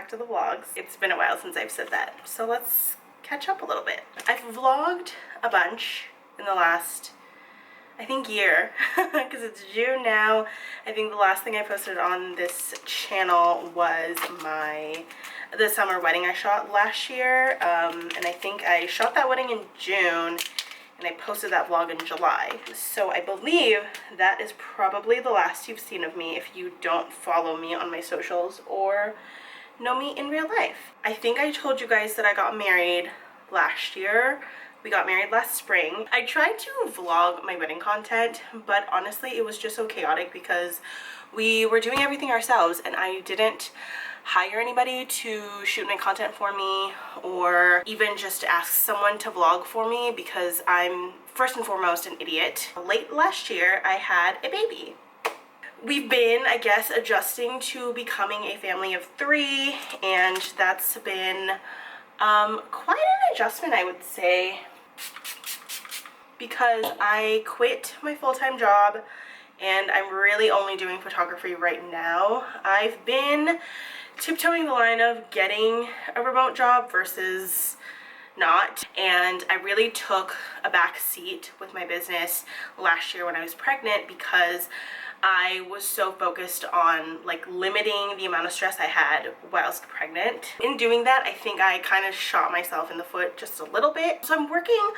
back to the vlogs. It's been a while since I've said that, so let's catch up a little bit. I've vlogged a bunch in the last, I think, year, because it's June now. I think the last thing I posted on this channel was the summer wedding I shot last year, and I think I shot that wedding in June, and I posted that vlog in July. So I believe that is probably the last you've seen of me if you don't follow me on my socials or know me in real life. I think I told you guys that I got married last year. We got married last spring. I tried to vlog my wedding content, but honestly it was just so chaotic because we were doing everything ourselves and I didn't hire anybody to shoot my content for me or even just ask someone to vlog for me because I'm first and foremost an idiot. Late last year I had a baby. We've been, I guess, adjusting to becoming a family of 3, and that's been quite an adjustment, I would say, because I quit my full-time job and I'm really only doing photography right now. I've been tiptoeing the line of getting a remote job versus not, and I really took a back seat with my business last year when I was pregnant because I was so focused on like limiting the amount of stress I had whilst pregnant. In doing that, I think I kind of shot myself in the foot just a little bit. So I'm working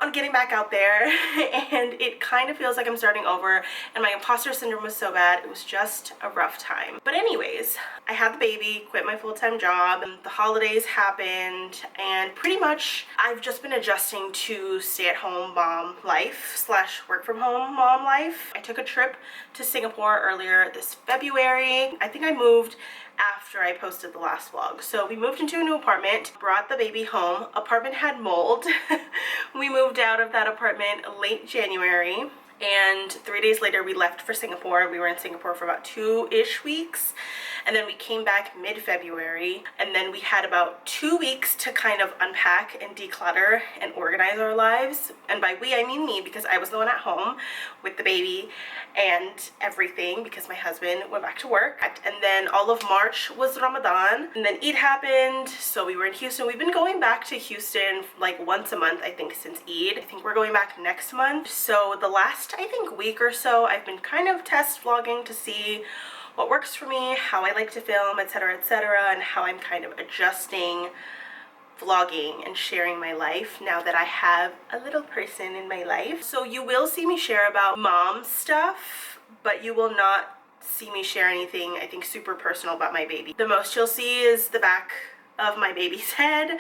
on getting back out there and it kind of feels like I'm starting over, and my imposter syndrome was so bad. It was just a rough time. But anyways, I had the baby, quit my full-time job, and the holidays happened, and pretty much I've just been adjusting to stay-at-home mom life slash work from home mom life. I took a trip to Singapore earlier this February. I think I moved after I posted the last vlog. So we moved into a new apartment, brought the baby home. Apartment had mold. We moved out of that apartment late January, and 3 days later we left for Singapore. We were in Singapore for about 2-ish weeks, and then we came back mid-February, and then we had about 2 weeks to kind of unpack and declutter and organize our lives. And by we, I mean me, because I was the one at home with the baby and everything because my husband went back to work. And then all of March was Ramadan, and then Eid happened, so we were in Houston. We've been going back to Houston like once a month, I think, since Eid. I think we're going back next month. So the last, I think, week or so, I've been kind of test vlogging to see what works for me, how I like to film, etc., and how I'm kind of adjusting vlogging and sharing my life now that I have a little person in my life. So you will see me share about mom stuff, but you will not see me share anything, I think, super personal about my baby. The most you'll see is the back of my baby's head,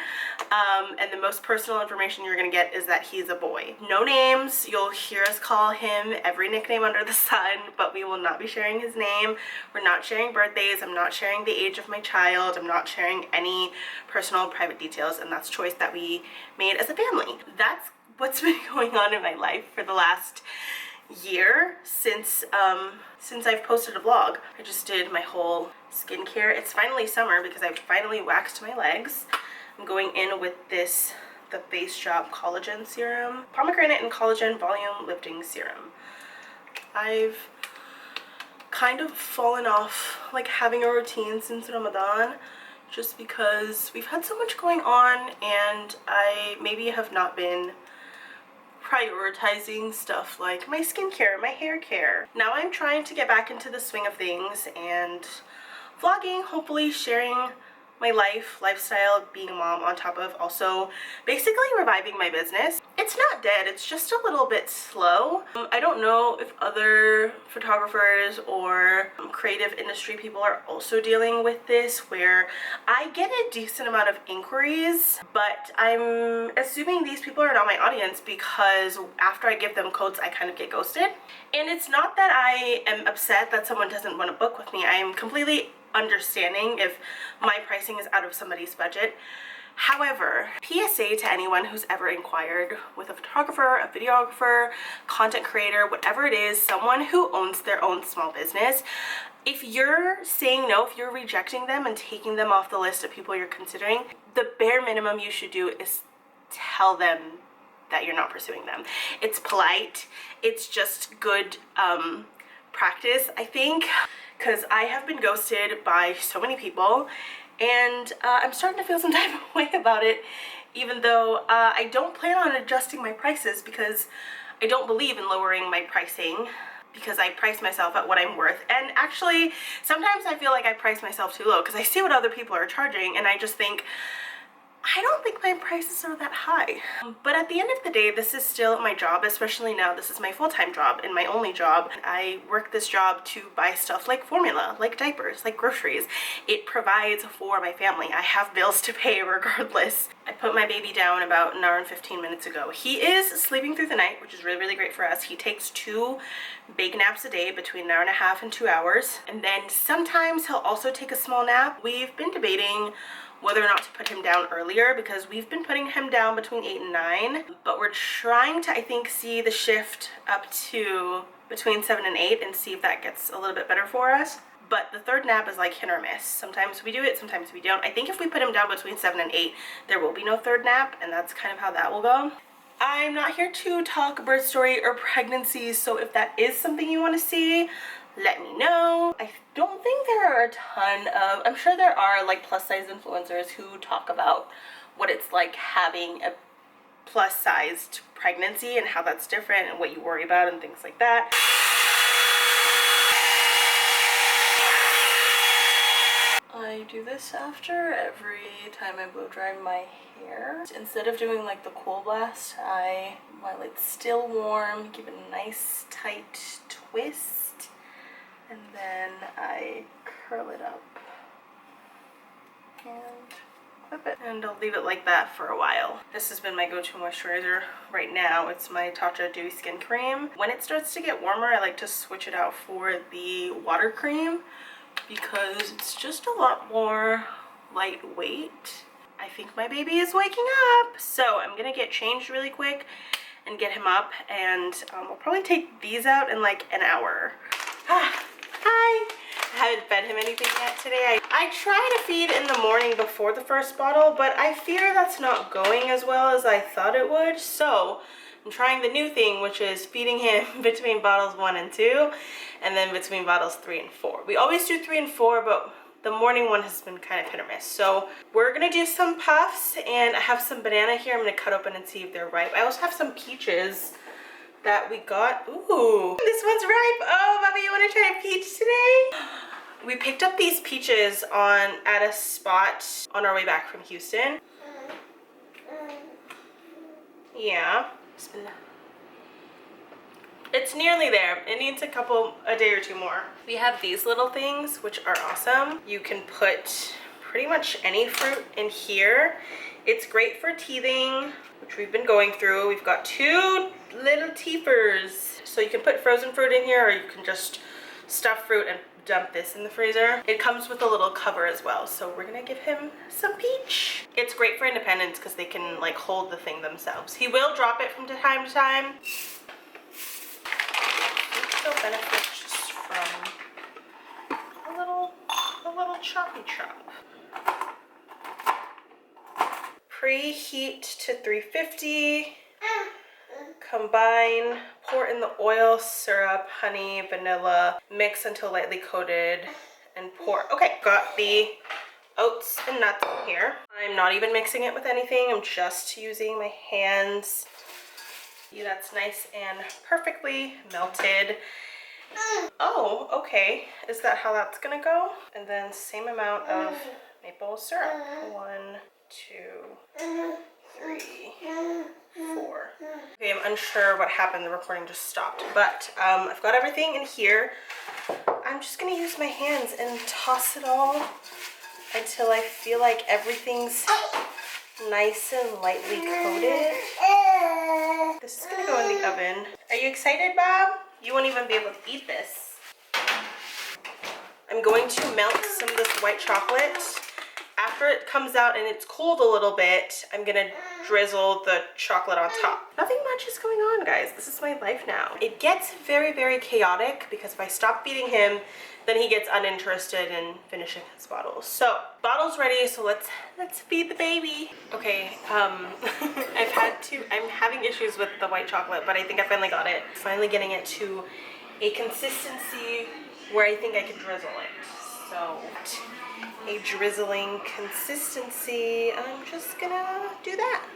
and the most personal information you're gonna get is that he's a boy. No names. You'll hear us call him every nickname under the sun, but we will not be sharing his name. We're not sharing birthdays. I'm not sharing the age of my child. I'm not sharing any personal private details, and that's a choice that we made as a family. That's what's been going on in my life for the last year since I've posted a vlog. I just did my whole skincare. It's finally summer because I've finally waxed my legs. I'm going in with the Face Shop Collagen Serum, Pomegranate and Collagen Volume Lifting Serum. I've kind of fallen off like having a routine since Ramadan just because we've had so much going on and I maybe have not been prioritizing stuff like my skincare, my hair care. Now I'm trying to get back into the swing of things and vlogging, hopefully sharing my lifestyle, being a mom, on top of also basically reviving my business. It's not dead, it's just a little bit slow. I don't know if other photographers or creative industry people are also dealing with this, where I get a decent amount of inquiries, but I'm assuming these people are not my audience because after I give them codes, I kind of get ghosted. And it's not that I am upset that someone doesn't want to book with me. I am completely understanding if my pricing is out of somebody's budget. However, PSA to anyone who's ever inquired with a photographer, a videographer, content creator, whatever it is, someone who owns their own small business, if you're saying no, if you're rejecting them and taking them off the list of people you're considering, the bare minimum you should do is tell them that you're not pursuing them. It's polite, it's just good practice, I think, because I have been ghosted by so many people and I'm starting to feel some type of way about it, even though I don't plan on adjusting my prices because I don't believe in lowering my pricing, because I price myself at what I'm worth. And actually, sometimes I feel like I price myself too low because I see what other people are charging and I just think, I don't think my prices are that high. But at the end of the day, this is still my job, especially now. This is my full-time job and my only job. I work this job to buy stuff like formula, like diapers, like groceries. It provides for my family. I have bills to pay regardless. I put my baby down about an hour and 15 minutes ago. He is sleeping through the night, which is really, really great for us. He takes 2 big naps a day between an hour and a half and 2 hours. And then sometimes he'll also take a small nap. We've been debating whether or not to put him down earlier because we've been putting him down between 8 and 9, but we're trying to, I think, see the shift up to between 7 and 8 and see if that gets a little bit better for us. But the third nap is like hit or miss. Sometimes we do it, sometimes we don't. I think if we put him down between 7 and 8, there will be no third nap, and that's kind of how that will go. I'm not here to talk birth story or pregnancy, so if that is something you want to see, let me know. I don't think there are a ton of, I'm sure there are like plus size influencers who talk about what it's like having a plus sized pregnancy and how that's different and what you worry about and things like that. I do this after every time I blow dry my hair. Instead of doing like the cool blast, while it's still warm, give it a nice tight twist. And then I curl it up and clip it. And I'll leave it like that for a while. This has been my go-to moisturizer right now. It's my Tatcha Dewy Skin Cream. When it starts to get warmer, I like to switch it out for the water cream because it's just a lot more lightweight. I think my baby is waking up. So I'm gonna get changed really quick and get him up, and I'll probably take these out in like an hour. Hi! I haven't fed him anything yet today. I try to feed in the morning before the first bottle, but I fear that's not going as well as I thought it would. So I'm trying the new thing, which is feeding him between bottles 1 and 2, and then between bottles 3 and 4. We always do 3 and 4, but the morning one has been kind of hit or miss. So we're gonna do some puffs, and I have some banana here. I'm gonna cut open and see if they're ripe. I also have some peaches that we got. Ooh, this one's ripe. Oh, Bobby, you want to try a peach today? We picked up these peaches at a spot on our way back from Houston. Yeah. It's nearly there. It needs a day or 2 more. We have these little things, which are awesome. You can put pretty much any fruit in here. It's great for teething, which we've been going through. We've got 2 little teethers. So you can put frozen fruit in here, or you can just stuff fruit and dump this in the freezer. It comes with a little cover as well. So we're gonna give him some peach. It's great for independence because they can like hold the thing themselves. He will drop it from time to time. Still benefit just from a little choppy chop. Preheat to 350. Combine, pour in the oil, syrup, honey, vanilla, mix until lightly coated, and pour. Okay, got the oats and nuts in here. I'm not even mixing it with anything. I'm just using my hands. Yeah, that's nice and perfectly melted. Oh, okay. Is that how that's gonna go? And then same amount of maple syrup. 1, 2, 3, 4. Okay, I'm unsure what happened. The recording just stopped. But I've got everything in here. I'm just gonna use my hands and toss it all until I feel like everything's nice and lightly coated. This is gonna go in the oven. Are you excited, Bob? You won't even be able to eat this. I'm going to melt some of this white chocolate. After it comes out and it's cooled a little bit, I'm gonna drizzle the chocolate on top. Nothing much is going on, guys. This is my life now. It gets very, very chaotic because if I stop feeding him, then he gets uninterested in finishing his bottles. So, bottle's ready, so let's feed the baby. Okay, I'm having issues with the white chocolate, but I think I finally got it. Finally getting it to a consistency where I think I can drizzle it. So a drizzling consistency, and I'm just gonna do that.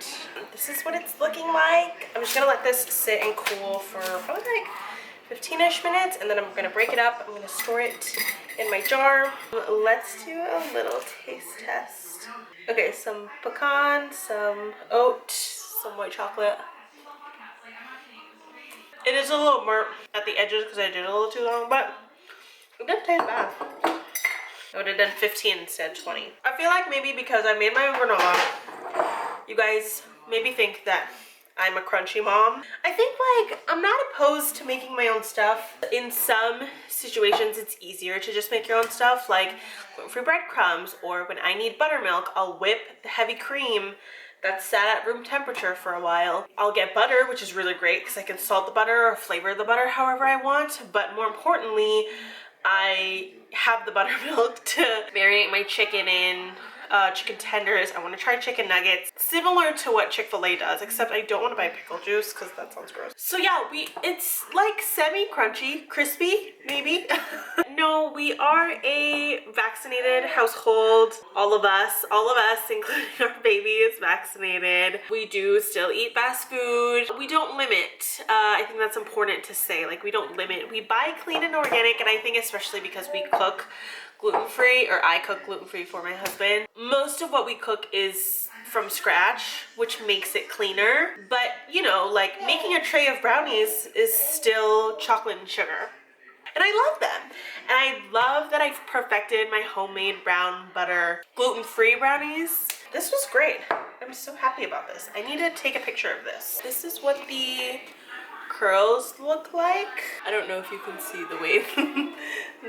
This is what it's looking like. I'm just gonna let this sit and cool for probably like 15-ish minutes, and then I'm gonna break it up. I'm gonna store it in my jar. Let's do a little taste test. Okay, some pecan, some oat, some white chocolate. It is a little burnt at the edges because I did it a little too long, but it didn't taste bad. I would have done 15 instead of 20. I feel like maybe because I made my own granola, you guys maybe think that I'm a crunchy mom. I think like I'm not opposed to making my own stuff. In some situations it's easier to just make your own stuff, like gluten-free breadcrumbs, or when I need buttermilk, I'll whip the heavy cream that's sat at room temperature for a while. I'll get butter, which is really great because I can salt the butter or flavor the butter however I want, but more importantly, I have the buttermilk to marinate my chicken in, chicken tenders. I want to try chicken nuggets, similar to what Chick-fil-A does, except I don't want to buy pickle juice because that sounds gross. So yeah, it's like semi-crunchy, crispy, maybe. No, we are a vaccinated household. All of us, including our baby, is vaccinated. We do still eat fast food. We don't limit. I think that's important to say. Like, we don't limit. We buy clean and organic, and I think especially because we cook gluten-free, or I cook gluten-free for my husband. Most of what we cook is from scratch, which makes it cleaner. But, you know, like making a tray of brownies is still chocolate and sugar. And I love them. And I love that I've perfected my homemade brown butter gluten-free brownies. This was great. I'm so happy about this. I need to take a picture of this. This is what the curls look like. I don't know if you can see the way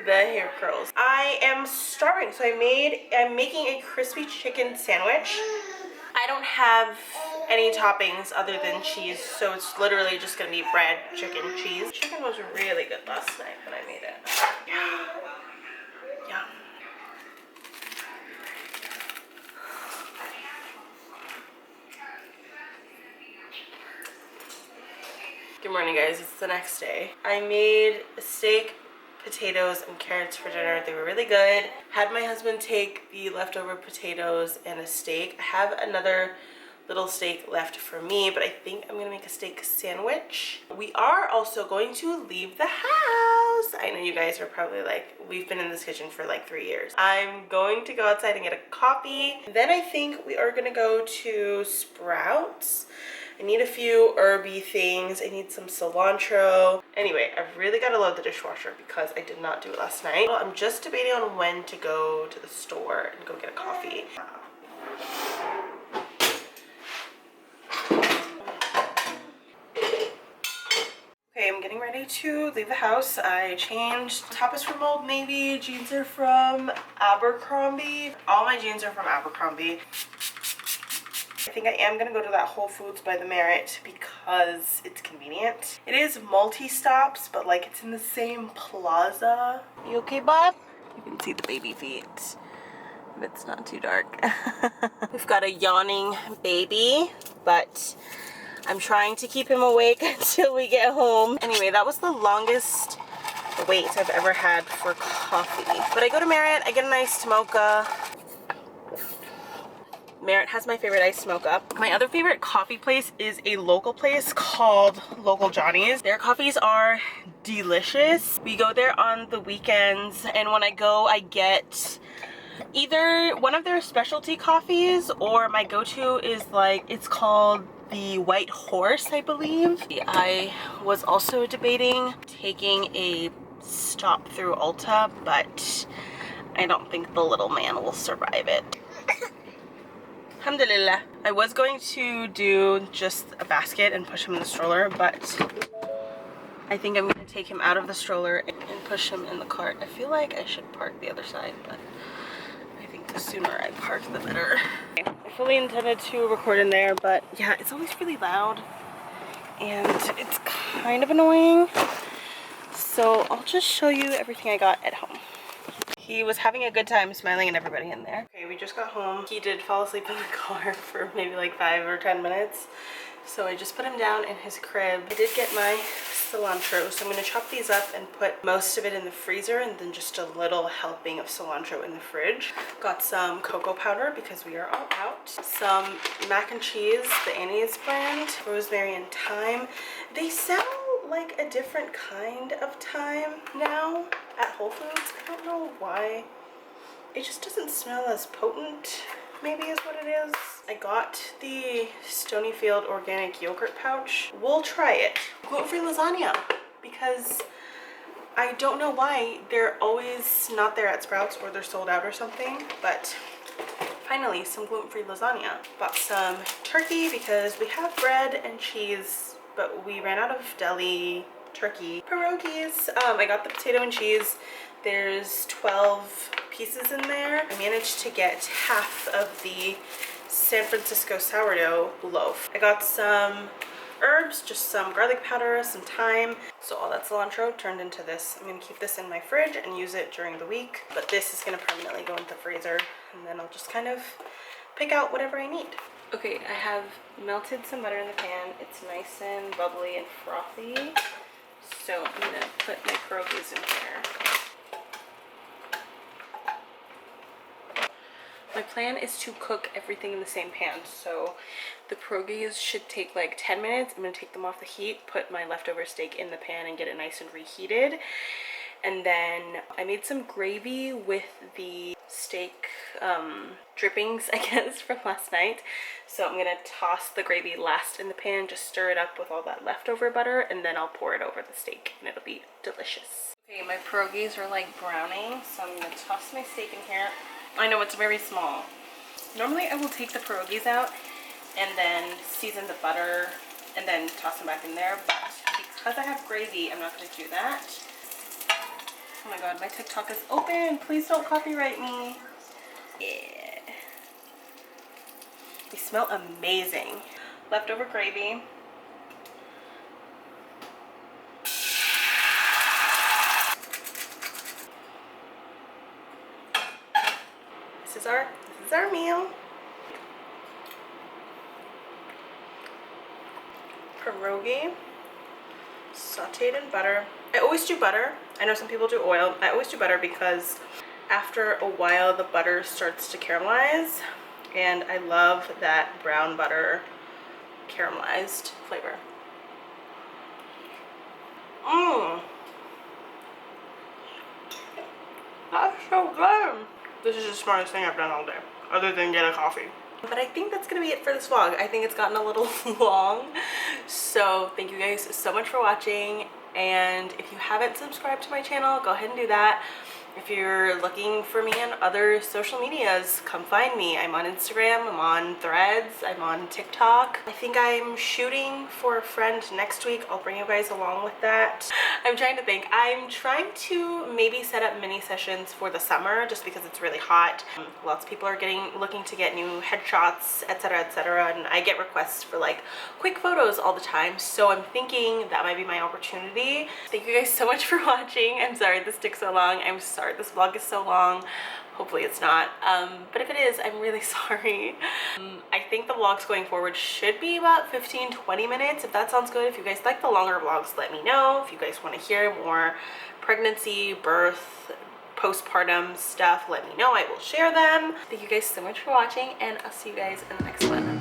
the hair curls. I am starving, so I'm making a crispy chicken sandwich. I don't have any toppings other than cheese, so it's literally just gonna be bread, chicken, cheese. Chicken was really good last night when I made it. Yeah. Yeah. Good morning, guys. It's the next day. I made a steak, potatoes, and carrots for dinner. They were really good. Had my husband take the leftover potatoes and a steak. I have another little steak left for me, but I think I'm gonna make a steak sandwich. We are also going to leave the house. I know you guys are probably like, we've been in this kitchen for like 3 years. I'm going to go outside and get a coffee. Then I think we are gonna go to Sprouts. I need a few herby things. I need some cilantro. Anyway, I've really got to load the dishwasher because I did not do it last night. I'm just debating on when to go to the store and go get a coffee. Okay, I'm getting ready to leave the house. I changed. Top is from Old Navy. Jeans are from Abercrombie. All my jeans are from Abercrombie. I think I am gonna go to that Whole Foods by the Merit because it's convenient. It is multi-stops, but like it's in the same plaza. You okay, Bob? You can see the baby feet if it's not too dark. We've got a yawning baby, but I'm trying to keep him awake until we get home. Anyway, that was the longest wait I've ever had for coffee. But I go to Merit, I get an iced mocha. Merit has my favorite iced mocha. My other favorite coffee place is a local place called Local Johnny's. Their coffees are delicious. We go there on the weekends, and when I go, I get either one of their specialty coffees, or my go-to is like, it's called the White Horse, I believe. I was also debating taking a stop through Ulta, but I don't think the little man will survive it. Alhamdulillah. I was going to do just a basket and push him in the stroller, but I think I'm going to take him out of the stroller and push him in the cart. I feel like I should park the other side, but I think the sooner I park, the better. I fully intended to record in there, but yeah, it's always really loud and it's kind of annoying. So I'll just show you everything I got at home. He was having a good time smiling at everybody in there. Okay, we just got home. He did fall asleep in the car for maybe like 5 or 10 minutes. So I just put him down in his crib. I did get my cilantro. So I'm going to chop these up and put most of it in the freezer and then just a little helping of cilantro in the fridge. Got some cocoa powder because we are all out. Some mac and cheese, the Annie's brand, rosemary and thyme. They sell like a different kind of thyme now at Whole Foods. I don't know why. It just doesn't smell as potent, maybe is what it is. I got the Stonyfield organic yogurt pouch. We'll try it. Gluten-free lasagna, because I don't know why they're always not there at Sprouts or they're sold out or something, but finally some gluten-free lasagna. Bought some turkey because we have bread and cheese, but we ran out of deli turkey pierogies. I got the potato and cheese. There's 12 pieces in there. I managed to get half of the San Francisco sourdough loaf. I got some herbs, just some garlic powder, some thyme. So all that cilantro turned into this. I'm gonna keep this in my fridge and use it during the week, but this is gonna permanently go into the freezer, and then I'll just kind of pick out whatever I need. Okay, I have melted some butter in the pan. It's nice and bubbly and frothy. So I'm gonna put my pierogies in here. My plan is to cook everything in the same pan. So the pierogies should take like 10 minutes. I'm gonna take them off the heat, put my leftover steak in the pan and get it nice and reheated. And then I made some gravy with the steak drippings, I guess, from last night. So I'm gonna toss the gravy last in the pan, just stir it up with all that leftover butter, and then I'll pour it over the steak and it'll be delicious. Okay, my pierogies are like browning, so I'm gonna toss my steak in here. I know it's very small. Normally I will take the pierogies out and then season the butter and then toss them back in there, but because I have gravy, I'm not gonna do that. Oh my god, my TikTok is open. Please don't copyright me. Yeah. They smell amazing. Leftover gravy. This is our meal. Pierogi, sauteed in butter. I always do butter. I know some people do oil. I always do butter because after a while the butter starts to caramelize, and I love that brown butter caramelized flavor. Mmm. That's so good. This is the smartest thing I've done all day, other than get a coffee. But I think that's gonna be it for this vlog. I think it's gotten a little long. So thank you guys so much for watching. And if you haven't subscribed to my channel, go ahead and do that. If you're looking for me on other social medias, come find me. I'm on Instagram, I'm on Threads, I'm on TikTok. I think I'm shooting for a friend next week. I'll bring you guys along with that. I'm trying to think. I'm trying to maybe set up mini sessions for the summer just because it's really hot. Lots of people are looking to get new headshots, etc., and I get requests for like quick photos all the time. So I'm thinking that might be my opportunity. Thank you guys so much for watching. I'm sorry this took so long. I'm sorry this vlog is so long. Hopefully it's not, but if it is, I'm really sorry. I think the vlogs going forward should be about 15-20 minutes. If that sounds good, if you guys like the longer vlogs, let me know. If you guys want to hear more pregnancy, birth, postpartum stuff, let me know. I will share them. Thank you guys so much for watching, and I'll see you guys in the next one.